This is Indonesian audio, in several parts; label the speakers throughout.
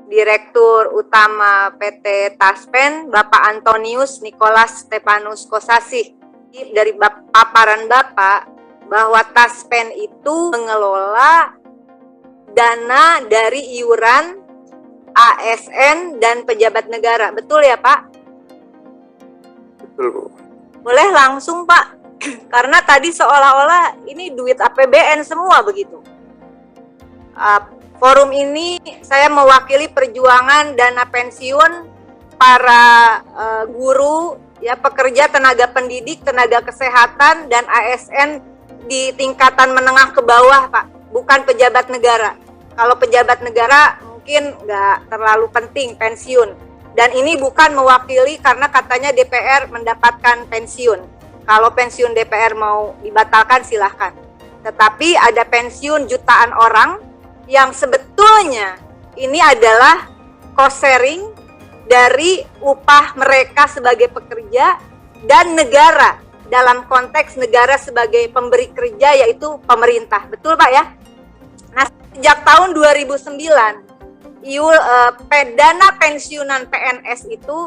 Speaker 1: Direktur Utama PT Taspen, Bapak Antonius Nicholas Stepanus Kosasih. Dari paparan Bapak, bahwa Taspen itu mengelola dana dari iuran ASN dan pejabat negara. Betul ya Pak?
Speaker 2: Betul Bu.
Speaker 1: Boleh langsung Pak, karena tadi seolah-olah ini duit APBN semua begitu. Forum ini saya mewakili perjuangan dana pensiun para guru, ya, pekerja tenaga pendidik, tenaga kesehatan, dan ASN di tingkatan menengah ke bawah Pak, bukan pejabat negara. Kalau pejabat negara mungkin nggak terlalu penting pensiun. Dan ini bukan mewakili karena katanya DPR mendapatkan pensiun. Kalau pensiun DPR mau dibatalkan silahkan. Tetapi ada pensiun jutaan orang yang sebetulnya ini adalah cost sharing dari upah mereka sebagai pekerja dan negara, dalam konteks negara sebagai pemberi kerja yaitu pemerintah. Betul Pak ya? Nah, sejak tahun 2009 dana pensiunan PNS itu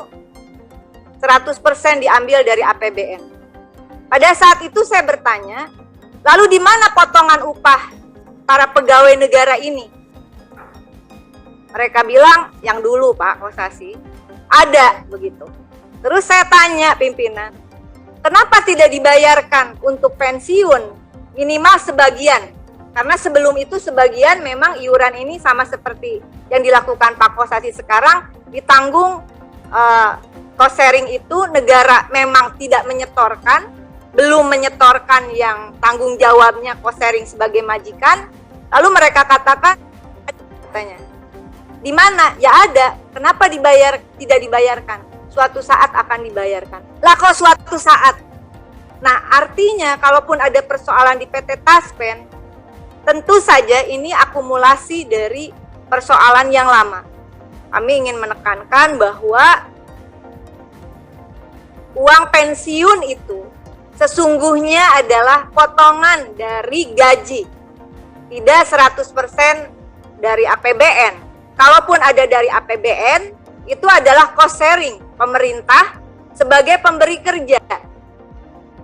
Speaker 1: 100% diambil dari APBN. Pada saat itu saya bertanya, lalu di mana potongan upah para pegawai negara ini? Mereka bilang, yang dulu Pak Kosasih, ada begitu. Terus saya tanya pimpinan, kenapa tidak dibayarkan untuk pensiun minimal sebagian? Karena sebelum itu sebagian memang iuran ini sama seperti yang dilakukan Pak Kosasih sekarang, ditanggung cost sharing itu negara memang tidak menyetorkan, belum menyetorkan yang tanggung jawabnya cost sharing sebagai majikan. Lalu mereka katakan, katanya, di mana? Ya ada. Kenapa tidak dibayarkan? Suatu saat akan dibayarkan. Lah kok suatu saat? Nah, artinya kalaupun ada persoalan di PT Taspen, tentu saja ini akumulasi dari persoalan yang lama. Kami ingin menekankan bahwa uang pensiun itu sesungguhnya adalah potongan dari gaji, tidak 100% dari APBN. Kalaupun ada dari APBN, itu adalah cost sharing pemerintah sebagai pemberi kerja.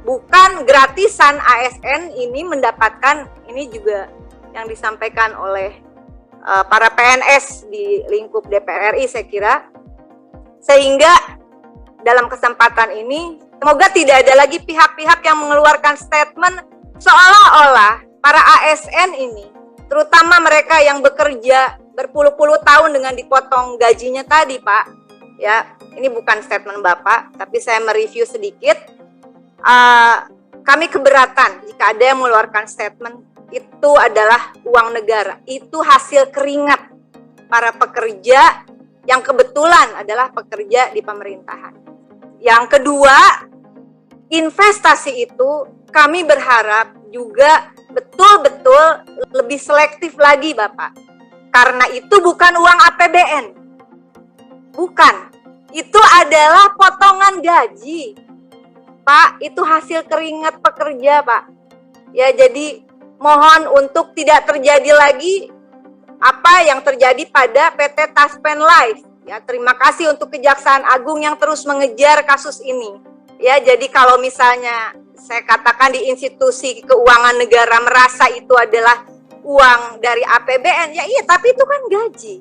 Speaker 1: Bukan gratisan ASN ini mendapatkan, ini juga yang disampaikan oleh para PNS di lingkup DPR RI saya kira. Sehingga dalam kesempatan ini, semoga tidak ada lagi pihak-pihak yang mengeluarkan statement seolah-olah para ASN ini, terutama mereka yang bekerja berpuluh-puluh tahun dengan dipotong gajinya tadi Pak, ya, ini bukan statement Bapak, tapi saya mereview sedikit. Kami keberatan jika ada yang mengeluarkan statement itu adalah uang negara, itu hasil keringat para pekerja yang kebetulan adalah pekerja di pemerintahan. Yang kedua, investasi itu kami berharap juga betul-betul lebih selektif lagi Bapak, karena itu bukan uang APBN, bukan, itu adalah potongan gaji Pak, itu hasil keringat pekerja Pak. Ya, jadi mohon untuk tidak terjadi lagi apa yang terjadi pada PT Taspen Life. Ya, terima kasih untuk Kejaksaan Agung yang terus mengejar kasus ini. Ya, jadi kalau misalnya saya katakan di institusi keuangan negara merasa itu adalah uang dari APBN, ya iya, tapi itu kan gaji.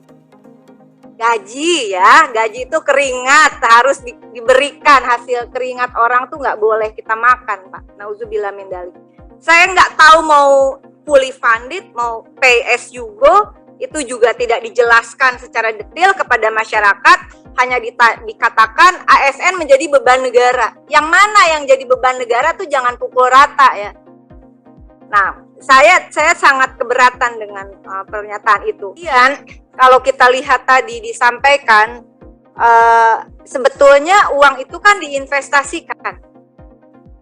Speaker 1: Gaji ya, gaji itu keringat, harus diberikan hasil keringat orang tuh nggak boleh kita makan Pak. Nauzubillah min dzalik. Saya nggak tahu mau fully funded, mau pay as you go, itu juga tidak dijelaskan secara detail kepada masyarakat, hanya dikatakan ASN menjadi beban negara. Yang mana yang jadi beban negara tuh jangan pukul rata ya. Nah, saya sangat keberatan dengan pernyataan itu. Kemudian kalau kita lihat tadi disampaikan, sebetulnya uang itu kan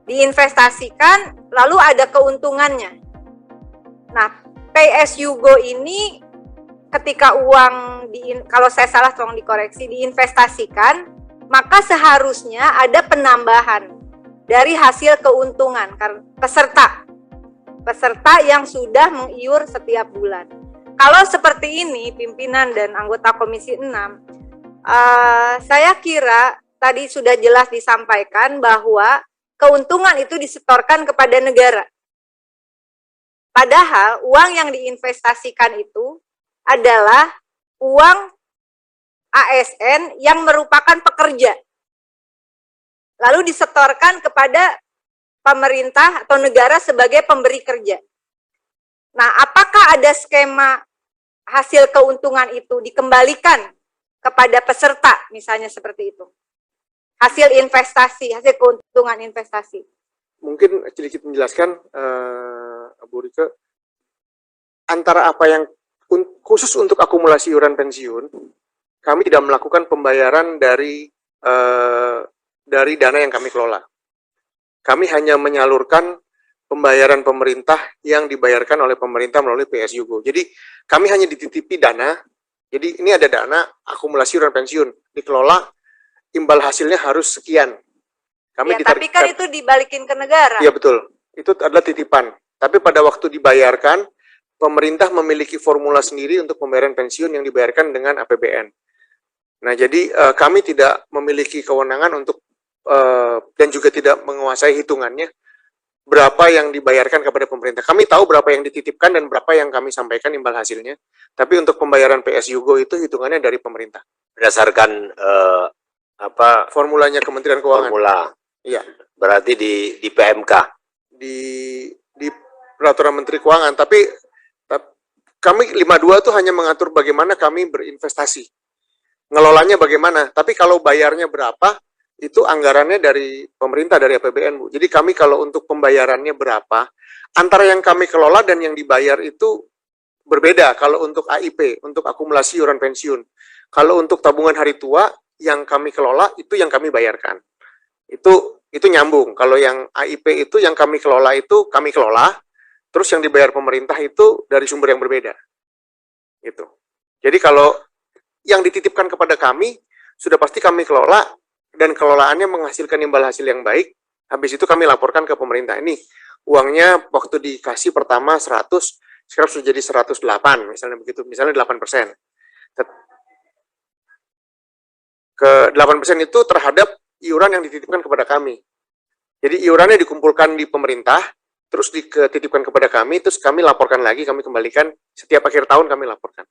Speaker 1: diinvestasikan, lalu ada keuntungannya. Nah, pay as you go ini ketika uang kalau saya salah tolong dikoreksi, diinvestasikan, maka seharusnya ada penambahan dari hasil keuntungan peserta yang sudah mengiur setiap bulan. kalau seperti ini pimpinan dan anggota Komisi 6, saya kira tadi sudah jelas disampaikan bahwa keuntungan itu disetorkan kepada negara. Padahal uang yang diinvestasikan itu adalah uang ASN yang merupakan pekerja. Lalu disetorkan kepada pemerintah atau negara sebagai pemberi kerja. Nah, apakah ada skema hasil keuntungan itu dikembalikan kepada peserta, misalnya seperti itu? Hasil investasi, hasil keuntungan investasi.
Speaker 2: Mungkin sedikit menjelaskan, Bu Rike, antara apa yang khusus untuk akumulasi iuran pensiun, kami tidak melakukan pembayaran dari dana yang kami kelola. Kami hanya menyalurkan pembayaran pemerintah yang dibayarkan oleh pemerintah melalui PSYugo. Jadi kami hanya dititipi dana. Jadi ini ada dana akumulasi iuran pensiun dikelola, imbal hasilnya harus sekian. Kami
Speaker 1: ya, tapi kan itu dibalikin ke negara.
Speaker 2: Iya betul, itu adalah titipan. Tapi pada waktu dibayarkan, pemerintah memiliki formula sendiri untuk pembayaran pensiun yang dibayarkan dengan APBN. Nah, jadi kami tidak memiliki kewenangan untuk dan juga tidak menguasai hitungannya berapa yang dibayarkan kepada pemerintah. Kami tahu berapa yang dititipkan dan berapa yang kami sampaikan imbal hasilnya. Tapi untuk pembayaran PSYugo itu hitungannya dari pemerintah.
Speaker 3: Berdasarkan
Speaker 2: formulanya Kementerian Keuangan.
Speaker 3: Formula.
Speaker 2: Iya.
Speaker 3: Berarti di PMK.
Speaker 2: Di Peraturan Menteri Keuangan. Tapi kami 52 itu hanya mengatur bagaimana kami berinvestasi. Ngelolanya bagaimana. Tapi kalau bayarnya berapa, itu anggarannya dari pemerintah, dari APBN, Bu. Jadi kami kalau untuk pembayarannya berapa, antara yang kami kelola dan yang dibayar itu berbeda. Kalau untuk AIP, untuk akumulasi iuran pensiun. Kalau untuk tabungan hari tua, yang kami kelola, itu yang kami bayarkan. Itu nyambung. Kalau yang AIP itu, yang kami kelola itu, kami kelola. Terus yang dibayar pemerintah itu dari sumber yang berbeda. Gitu. Jadi kalau yang dititipkan kepada kami, sudah pasti kami kelola, dan kelolaannya menghasilkan imbal hasil yang baik, habis itu kami laporkan ke pemerintah. Ini uangnya waktu dikasih pertama 100, sekarang sudah jadi 108, misalnya begitu, misalnya 8%. Ke 8% itu terhadap iuran yang dititipkan kepada kami. Jadi iurannya dikumpulkan di pemerintah, terus dititipkan kepada kami, terus kami laporkan lagi, kami kembalikan, setiap akhir tahun kami laporkan.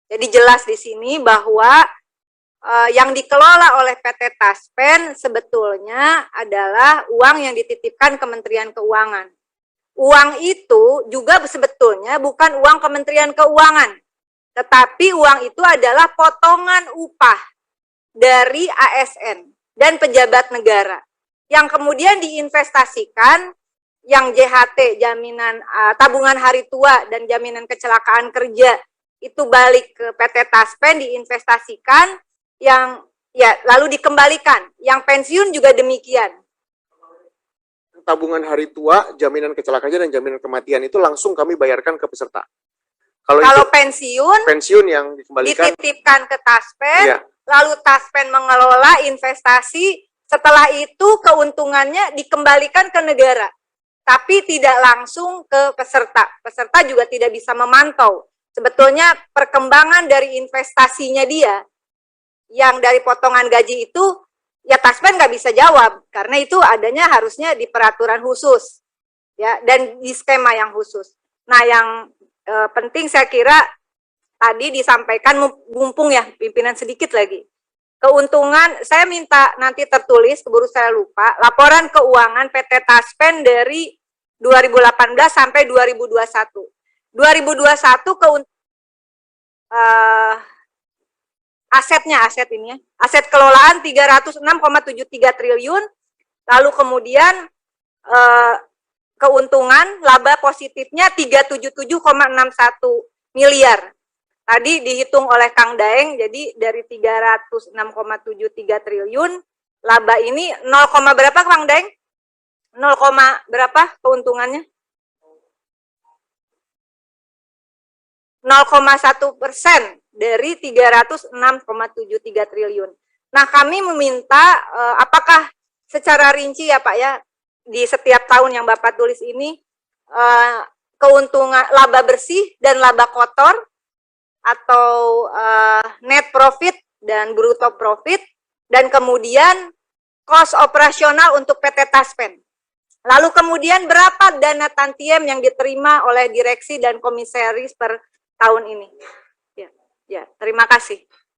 Speaker 1: Jadi jelas di sini bahwa yang dikelola oleh PT Taspen sebetulnya adalah uang yang dititipkan Kementerian Keuangan. Uang itu juga sebetulnya bukan uang Kementerian Keuangan, tetapi uang itu adalah potongan upah dari ASN dan pejabat negara yang kemudian diinvestasikan, yang JHT, jaminan tabungan hari tua dan jaminan kecelakaan kerja itu balik ke PT Taspen, diinvestasikan, yang ya lalu dikembalikan. Yang pensiun juga demikian.
Speaker 2: Tabungan hari tua, jaminan kecelakaan dan jaminan kematian itu langsung kami bayarkan ke peserta. Kalau pensiun yang dikembalikan,
Speaker 1: dititipkan ke Taspen,
Speaker 2: iya.
Speaker 1: Lalu Taspen mengelola investasi, setelah itu keuntungannya dikembalikan ke negara, tapi tidak langsung ke peserta. Peserta juga tidak bisa memantau sebetulnya perkembangan dari investasinya dia. Yang dari potongan gaji itu, ya Taspen nggak bisa jawab, karena itu adanya harusnya di peraturan khusus, ya, dan di skema yang khusus. Nah, yang penting saya kira tadi disampaikan, mumpung ya pimpinan sedikit lagi. Keuntungan, saya minta nanti tertulis, keburu saya lupa, laporan keuangan PT Taspen dari 2018 sampai 2021. 2021 aset ini ya. Aset kelolaan 306,73 triliun, lalu kemudian keuntungan laba positifnya 377,61 miliar. Tadi dihitung oleh Kang Daeng, jadi dari 306,73 triliun, laba ini 0, berapa Kang Daeng? 0, berapa keuntungannya? 0,1% dari 306,73 triliun. Nah, kami meminta apakah secara rinci ya Pak ya, di setiap tahun yang Bapak tulis ini, keuntungan laba bersih dan laba kotor atau net profit dan bruto profit, dan kemudian cost operasional untuk PT Taspen. Lalu kemudian berapa dana tantiem yang diterima oleh direksi dan komisaris per tahun ini? Ya, terima kasih.